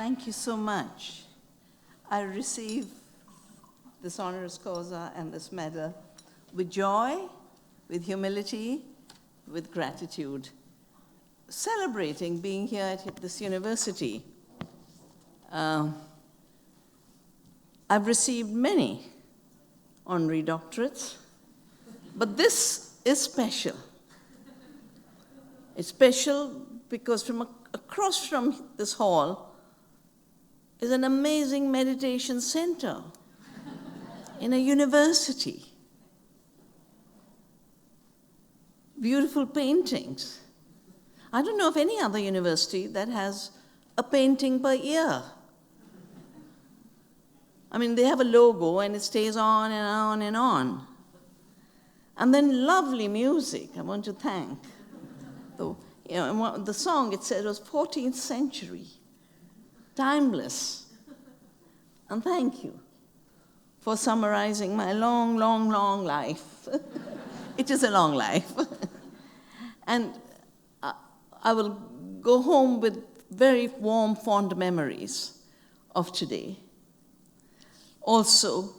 Thank you so much. I receive this honoris causa and this medal with joy, with humility, with gratitude, celebrating being here at this university. I've received many honorary doctorates, but this is special. It's special because from across from this hall is an amazing meditation center in a university. Beautiful paintings. I don't know of any other university that has a painting per year. I mean, they have a logo and it stays on and on and on. And then lovely music. I want to thank. The song, it said, was 14th century, timeless. And thank you for summarizing my long, long, long life. It is a long life. And I will go home with very warm, fond memories of today. Also,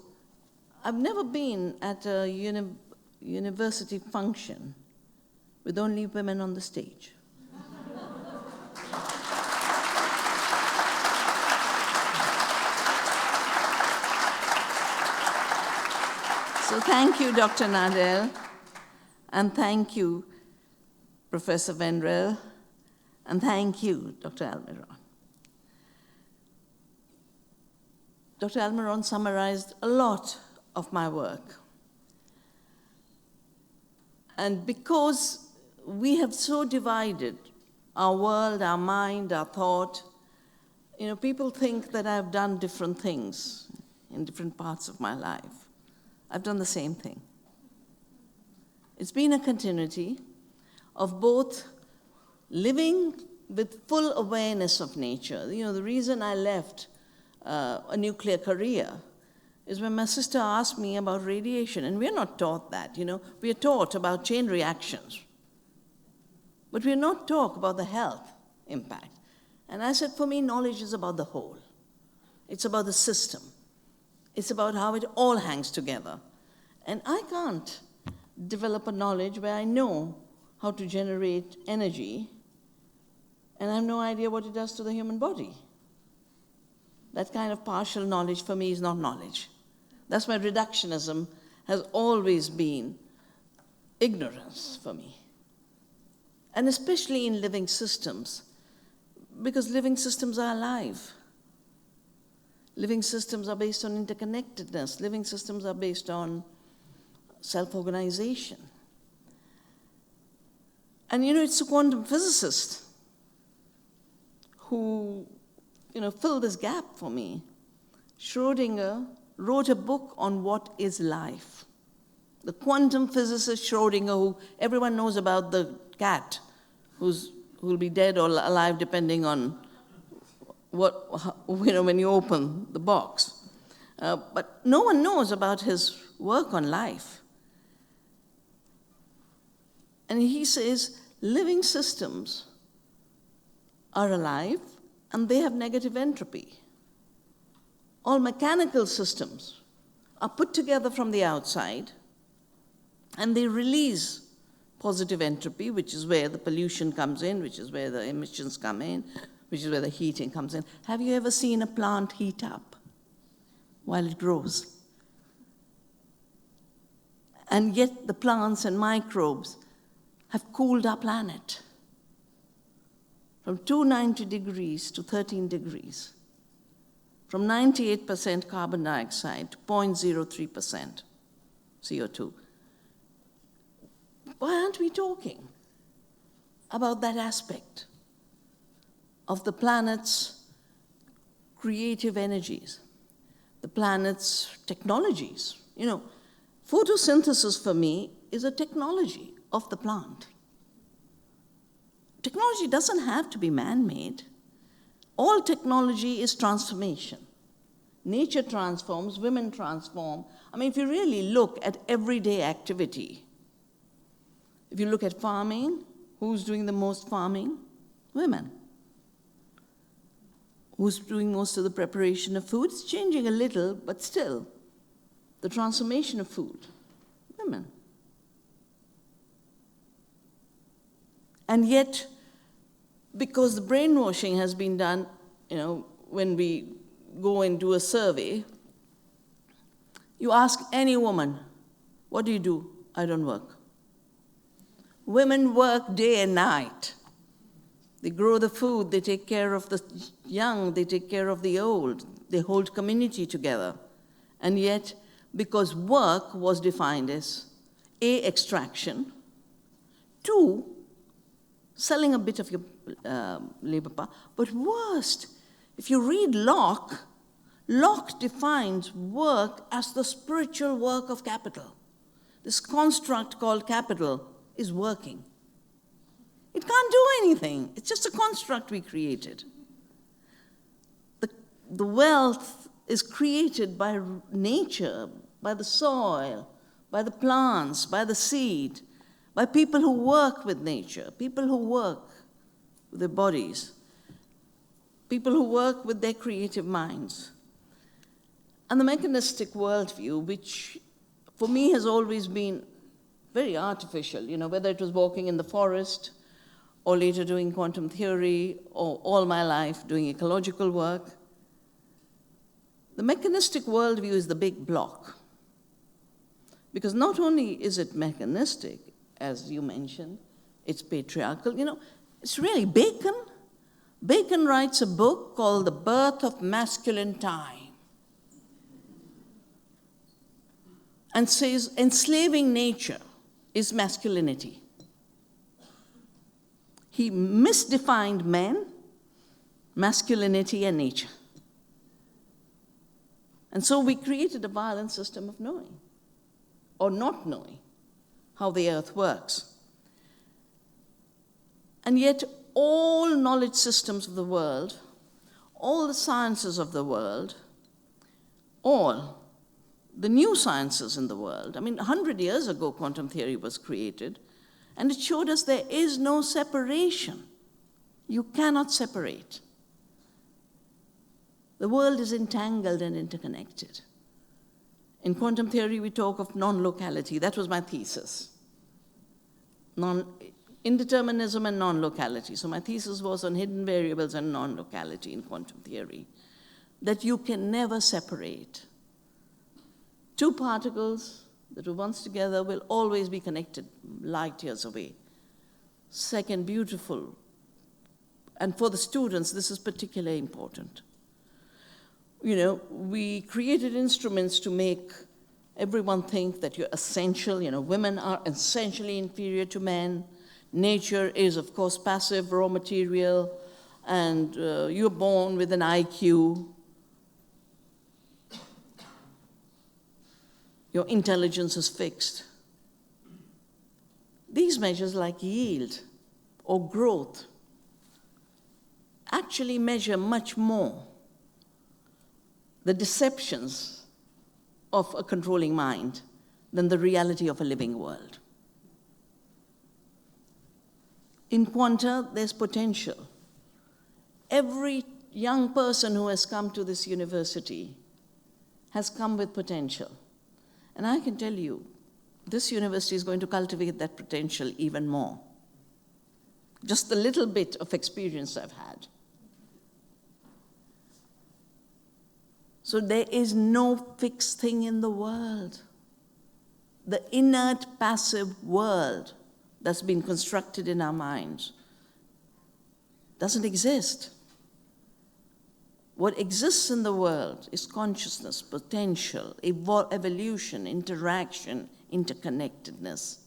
I've never been at a university function with only women on the stage. So thank you, Dr. Nadel, and thank you, Professor Vendrell, and thank you, Dr. Almiron. Dr. Almiron summarized a lot of my work. And because we have so divided our world, our mind, our thought, people think that I've done different things in different parts of my life. I've done the same thing. It's been a continuity of both living with full awareness of nature. The reason I left a nuclear career is when my sister asked me about radiation, and we're not taught that, We are taught about chain reactions, but we're not taught about the health impact. And I said, for me, knowledge is about the whole. It's about the system. It's about how it all hangs together. And I can't develop a knowledge where I know how to generate energy, and I have no idea what it does to the human body. That kind of partial knowledge for me is not knowledge. That's why reductionism has always been ignorance for me. And especially in living systems, because living systems are alive. Living systems are based on interconnectedness. Living systems are based on self-organization. And it's a quantum physicist who filled this gap for me. Schrödinger wrote a book on what is life. The quantum physicist Schrödinger, who everyone knows about, the cat who'll be dead or alive depending on when you open the box. But no one knows about his work on life. And he says living systems are alive and they have negative entropy. All mechanical systems are put together from the outside and they release positive entropy, which is where the pollution comes in, which is where the emissions come in, which is where the heating comes in. Have you ever seen a plant heat up while it grows? And yet the plants and microbes have cooled our planet from 290 degrees to 13 degrees, from 98% carbon dioxide to 0.03% CO2. Why aren't we talking about that aspect of the planet's creative energies, the planet's technologies? Photosynthesis for me is a technology of the plant. Technology doesn't have to be man-made. All technology is transformation. Nature transforms, women transform. If you really look at everyday activity, if you look at farming, who's doing the most farming? Women. Who's doing most of the preparation of food? It's changing a little, but still, the transformation of food, women. And yet, because the brainwashing has been done, when we go and do a survey, you ask any woman, what do you do? I don't work. Women work day and night. They grow the food, they take care of the young, they take care of the old, they hold community together. And yet, because work was defined as A, extraction, 2, selling a bit of your labor power, but worst, if you read Locke defines work as the spiritual work of capital. This construct called capital is working. It can't do anything. It's just a construct we created. The wealth is created by nature, by the soil, by the plants, by the seed, by people who work with nature, people who work with their bodies, people who work with their creative minds. And the mechanistic worldview, which for me has always been very artificial, whether it was walking in the forest, or later doing quantum theory, or all my life doing ecological work. The mechanistic worldview is the big block. Because not only is it mechanistic, as you mentioned, it's patriarchal. It's really Bacon. Bacon writes a book called The Birth of Masculine Time, and says enslaving nature is masculinity. He misdefined men, masculinity, and nature. And so we created a violent system of knowing, or not knowing, how the earth works. And yet, all knowledge systems of the world, all the sciences of the world, all the new sciences in the world, 100 years ago, quantum theory was created, and it showed us there is no separation. You cannot separate. The world is entangled and interconnected. In quantum theory, we talk of non-locality. That was my thesis. Indeterminism and non-locality. So my thesis was on hidden variables and non-locality in quantum theory, that you can never separate. Two particles that were once together will always be connected light years away. Second, beautiful. And for the students, this is particularly important. We created instruments to make everyone think that you're essential. Women are essentially inferior to men. Nature is, of course, passive raw material, and you're born with an IQ. Your intelligence is fixed. These measures like yield or growth actually measure much more the deceptions of a controlling mind than the reality of a living world. In quanta, there's potential. Every young person who has come to this university has come with potential. And I can tell you, this university is going to cultivate that potential even more. Just the little bit of experience I've had. So there is no fixed thing in the world. The inert, passive world that's been constructed in our minds doesn't exist. What exists in the world is consciousness, potential, evolution, interaction, interconnectedness.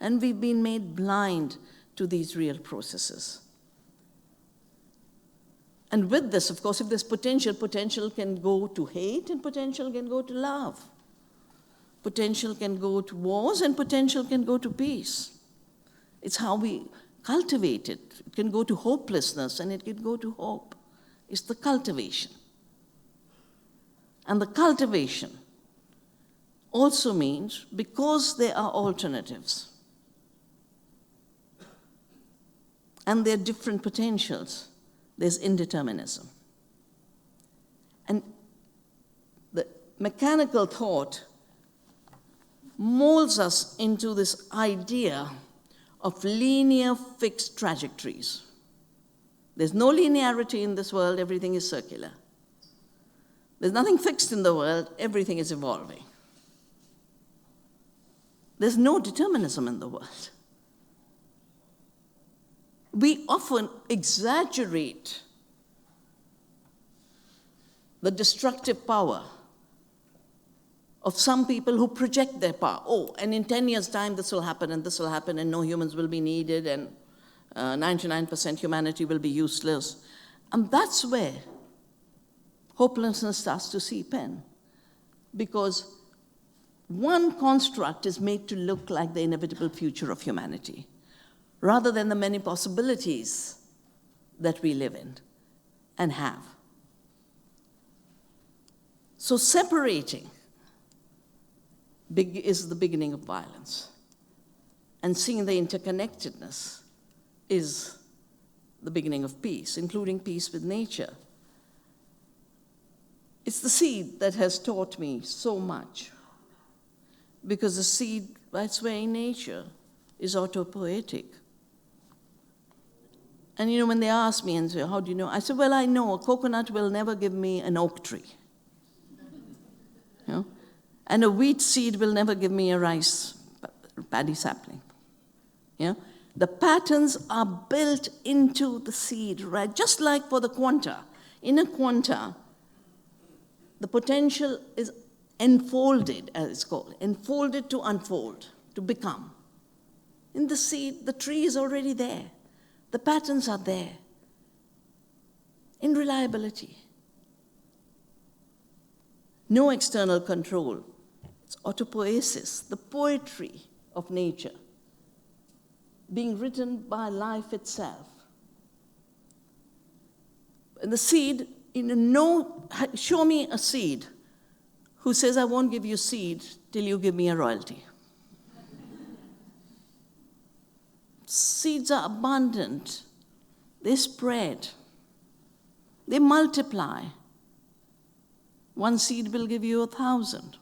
And we've been made blind to these real processes. And with this, of course, if there's potential, potential can go to hate and potential can go to love. Potential can go to wars and potential can go to peace. It's how we cultivate it. It can go to hopelessness and it can go to hope. It's the cultivation. And the cultivation also means, because there are alternatives and there are different potentials, there's indeterminism. And the mechanical thought molds us into this idea of linear fixed trajectories. There's no linearity in this world, everything is circular. There's nothing fixed in the world, everything is evolving. There's no determinism in the world. We often exaggerate the destructive power of some people who project their power. Oh, and in 10 years' time, this will happen, and no humans will be needed, and 99% humanity will be useless. And that's where hopelessness starts to seep in, because one construct is made to look like the inevitable future of humanity, rather than the many possibilities that we live in and have. So separating is the beginning of violence. And seeing the interconnectedness is the beginning of peace, including peace with nature. It's the seed that has taught me so much, because the seed, by its very nature, is autopoietic. And when they ask me and say, how do you know? I said, well, I know a coconut will never give me an oak tree. And a wheat seed will never give me a rice paddy sapling. The patterns are built into the seed, right? Just like for the quanta. In a quanta, the potential is enfolded, as it's called, enfolded to unfold, to become. In the seed, the tree is already there. The patterns are there. In reliability. No external control. It's autopoiesis, the poetry of nature, being written by life itself. And the seed, show me a seed who says, I won't give you seed till you give me a royalty. Seeds are abundant. They spread. They multiply. One seed will give you 1,000.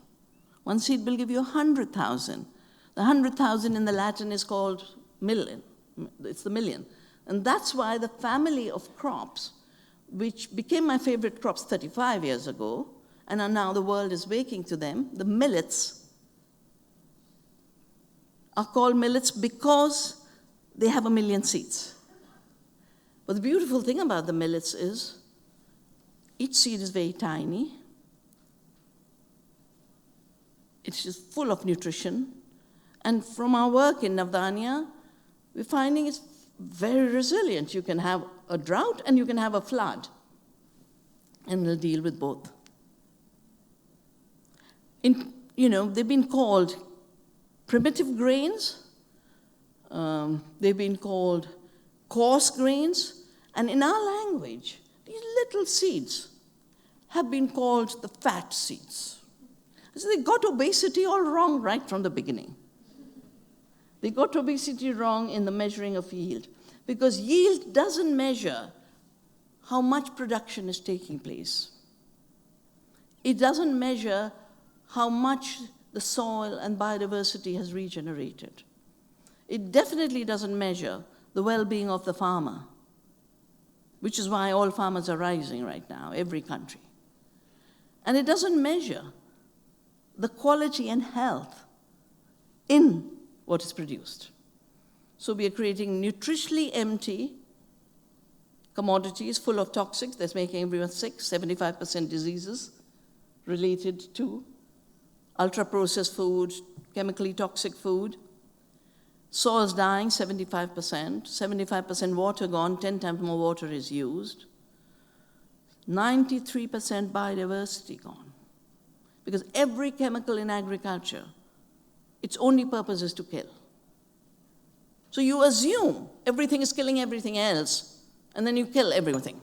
One seed will give you 100,000. The 100,000 in the Latin is called million. It's the million. And that's why the family of crops, which became my favorite crops 35 years ago, and now the world is waking to them, the millets are called millets because they have 1 million seeds. But the beautiful thing about the millets is each seed is very tiny. It's just full of nutrition. And from our work in Navdanya, we're finding it's very resilient. You can have a drought and you can have a flood, and it'll deal with both. They've been called primitive grains. They've been called coarse grains. And in our language, these little seeds have been called the fat seeds. So they got obesity all wrong right from the beginning. They got obesity wrong in the measuring of yield, because yield doesn't measure how much production is taking place. It doesn't measure how much the soil and biodiversity has regenerated. It definitely doesn't measure the well-being of the farmer, which is why all farmers are rising right now, every country. And it doesn't measure the quality and health in what is produced. So we are creating nutritionally empty commodities full of toxics that's making everyone sick, 75% diseases related to ultra-processed food, chemically toxic food. Soil's dying, 75% water gone, 10 times more water is used. 93% biodiversity gone. Because every chemical in agriculture, its only purpose is to kill. So you assume everything is killing everything else, and then you kill everything.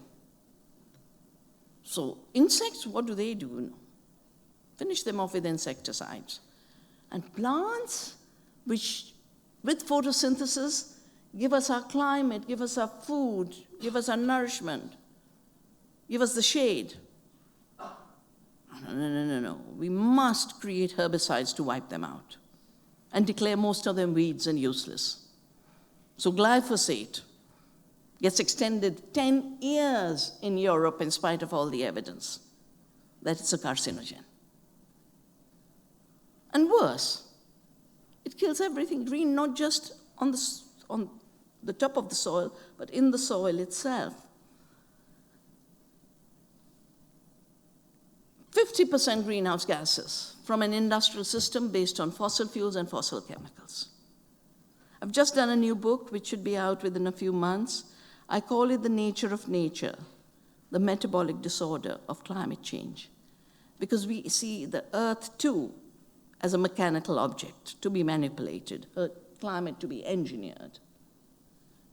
So insects, what do? Finish them off with insecticides. And plants, which with photosynthesis give us our climate, give us our food, give us our nourishment, give us the shade. No. We must create herbicides to wipe them out and declare most of them weeds and useless. So glyphosate gets extended 10 years in Europe in spite of all the evidence that it's a carcinogen. And worse, it kills everything green, not just on the top of the soil, but in the soil itself. 50% greenhouse gases from an industrial system based on fossil fuels and fossil chemicals. I've just done a new book, which should be out within a few months. I call it The Nature of Nature, the metabolic disorder of climate change, because we see the Earth, too, as a mechanical object to be manipulated, climate to be engineered.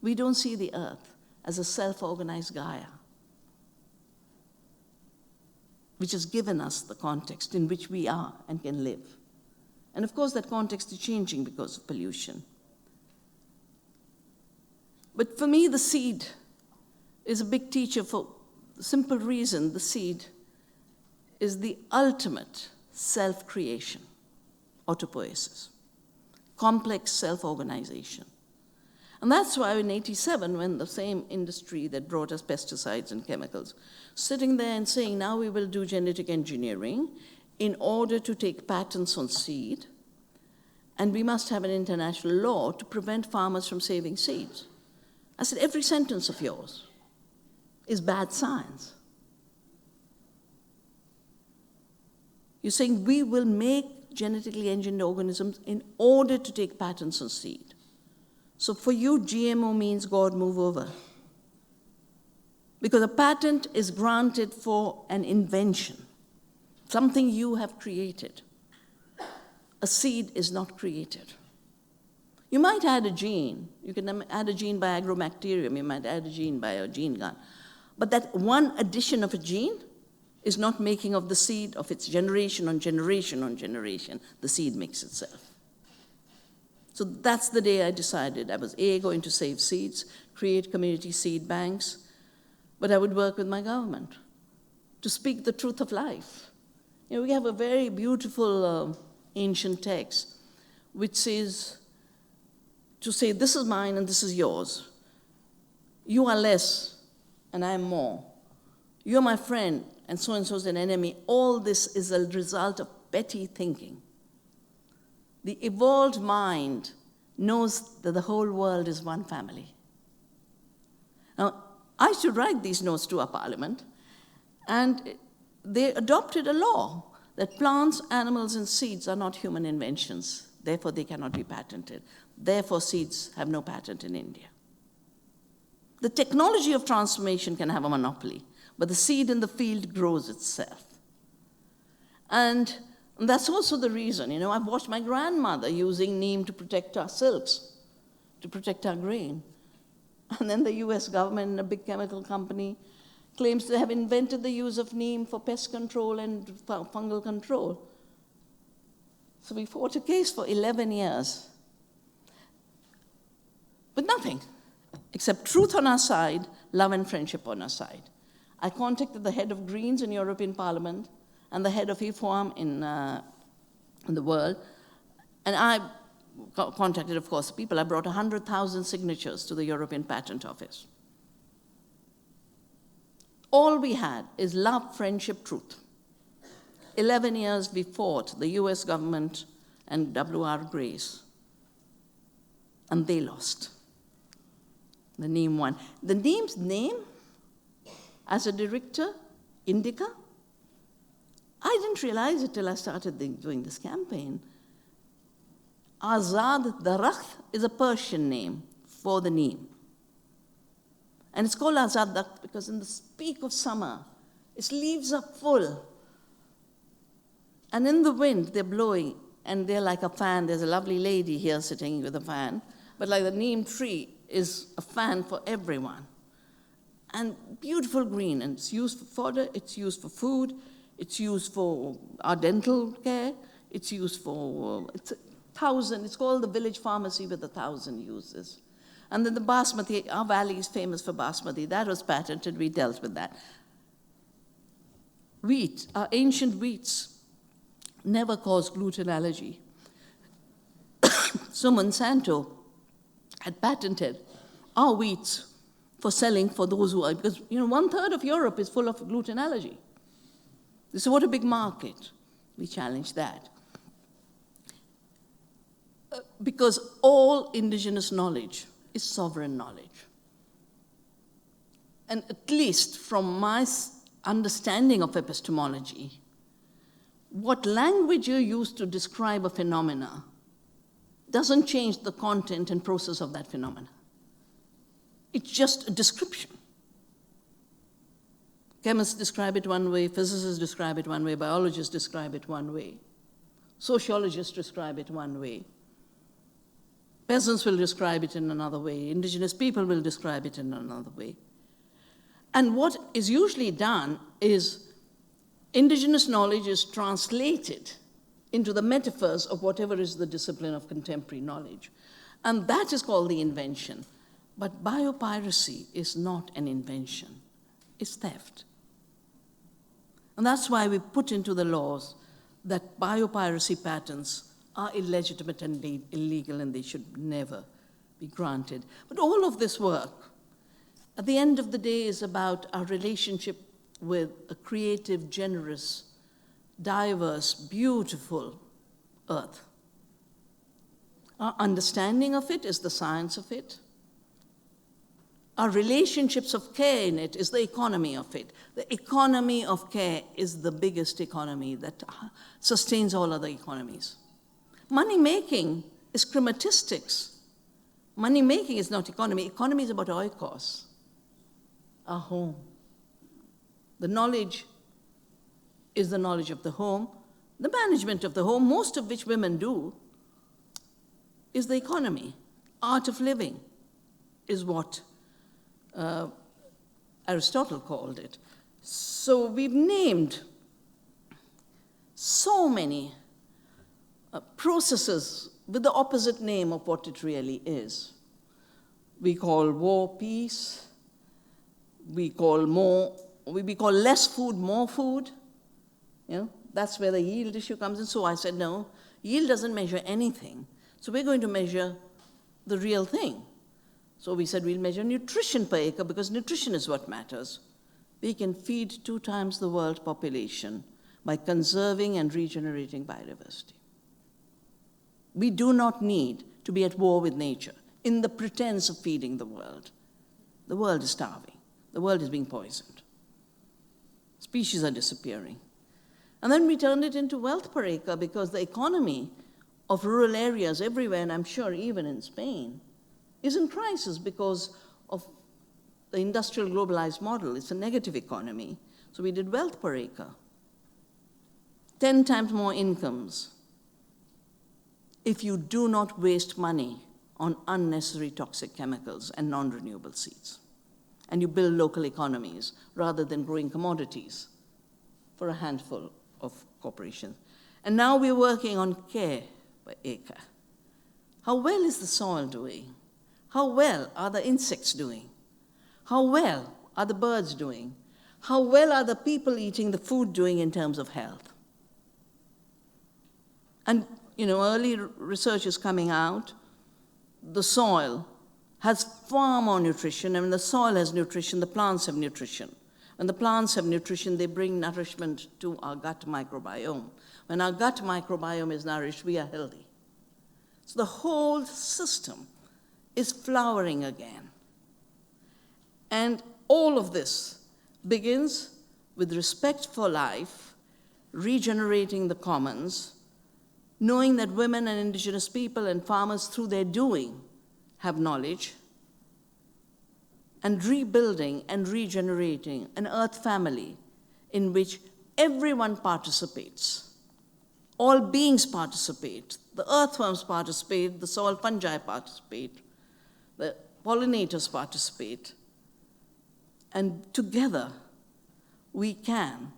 We don't see the Earth as a self-organized Gaia, which has given us the context in which we are and can live. And of course, that context is changing because of pollution. But for me, the seed is a big teacher for the simple reason the seed is the ultimate self-creation, autopoiesis, complex self-organization. And that's why in '87, when the same industry that brought us pesticides and chemicals, sitting there and saying, now we will do genetic engineering in order to take patents on seed, and we must have an international law to prevent farmers from saving seeds. I said, every sentence of yours is bad science. You're saying we will make genetically engineered organisms in order to take patents on seed. So for you, GMO means God move over. Because a patent is granted for an invention, something you have created. A seed is not created. You might add a gene. You can add a gene by agrobacterium. You might add a gene by a gene gun. But that one addition of a gene is not making of the seed of its generation on generation on generation. The seed makes itself. So that's the day I decided I was going to save seeds, create community seed banks, but I would work with my government to speak the truth of life. You know, we have a very beautiful ancient text which says, to say this is mine and this is yours. You are less and I am more. You're my friend and so is an enemy. All this is a result of petty thinking. The evolved mind knows that the whole world is one family. Now, I should write these notes to our parliament, and they adopted a law that plants, animals, and seeds are not human inventions. Therefore, they cannot be patented. Therefore, seeds have no patent in India. The technology of transformation can have a monopoly, but the seed in the field grows itself. And that's also the reason, you know, I've watched my grandmother using neem to protect our silks, to protect our grain. And then the US government, a big chemical company, claims to have invented the use of neem for pest control and fungal control. So we fought a case for 11 years. With nothing, except truth on our side, love and friendship on our side. I contacted the head of Greens in European Parliament and the head of IFOAM in the world, and I contacted, of course, people. I brought 100,000 signatures to the European Patent Office. All we had is love, friendship, truth. 11 years we fought the US government and W.R. Grace, and they lost. The neem won. The neem's name, as a director, Indica, I didn't realize it till I started doing this campaign. Azad Darakht is a Persian name for the neem. And it's called Azad Darakht because in the peak of summer, its leaves are full. And in the wind, they're blowing, and they're like a fan. There's a lovely lady here sitting with a fan, but like the neem tree is a fan for everyone. And beautiful green, and it's used for fodder, it's used for food, it's used for our dental care, it's used for, it's called the village pharmacy with 1,000 uses. And then the basmati, our valley is famous for basmati. That was patented, we dealt with that. wheat, our ancient wheats, never caused gluten allergy. So Monsanto had patented our wheats for selling for those who are, because 1/3 of Europe is full of gluten allergy. This is what a big market. We challenge that. Because all indigenous knowledge is sovereign knowledge. And at least from my understanding of epistemology, what language you use to describe a phenomena doesn't change the content and process of that phenomena. It's just a description. Chemists describe it one way, physicists describe it one way, biologists describe it one way, sociologists describe it one way, peasants will describe it in another way, indigenous people will describe it in another way. And what is usually done is indigenous knowledge is translated into the metaphors of whatever is the discipline of contemporary knowledge. And that is called the invention. But biopiracy is not an invention, it's theft. And that's why we put into the laws that biopiracy patents are illegitimate and illegal and they should never be granted. But all of this work, at the end of the day, is about our relationship with a creative, generous, diverse, beautiful earth. Our understanding of it is the science of it. Our relationships of care in it is the economy of it. The economy of care is the biggest economy that sustains all other economies. Money making is chromatistics. Money making is not economy. Economy is about oikos, our home. The knowledge is the knowledge of the home. The management of the home, most of which women do, is the economy. Art of living is what Aristotle called it. So we've named so many processes with the opposite name of what it really is. We call war peace. We call less food more food. That's where the yield issue comes in. So I said, no, yield doesn't measure anything. So we're going to measure the real thing. So we said we'll measure nutrition per acre because nutrition is what matters. We can feed 2 times the world population by conserving and regenerating biodiversity. We do not need to be at war with nature in the pretense of feeding the world. The world is starving. The world is being poisoned. Species are disappearing. And then we turned it into wealth per acre because the economy of rural areas everywhere, and I'm sure even in Spain, is in crisis because of the industrial globalized model. It's a negative economy. So we did wealth per acre. 10 times more incomes if you do not waste money on unnecessary toxic chemicals and non-renewable seeds. And you build local economies rather than growing commodities for a handful of corporations. And now we're working on care per acre. How well is the soil doing? How well are the insects doing? How well are the birds doing? How well are the people eating the food doing in terms of health? And, early research is coming out. The soil has far more nutrition, and when the soil has nutrition, the plants have nutrition. When the plants have nutrition, they bring nourishment to our gut microbiome. When our gut microbiome is nourished, we are healthy. So the whole system is flowering again. And all of this begins with respect for life, regenerating the commons, knowing that women and indigenous people and farmers through their doing have knowledge, and rebuilding and regenerating an earth family in which everyone participates. All beings participate. The earthworms participate, the soil fungi participate, the pollinators participate. And together, we can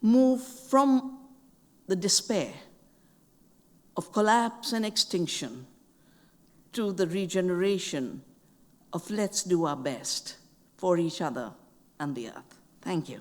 move from the despair of collapse and extinction to the regeneration of let's do our best for each other and the earth. Thank you.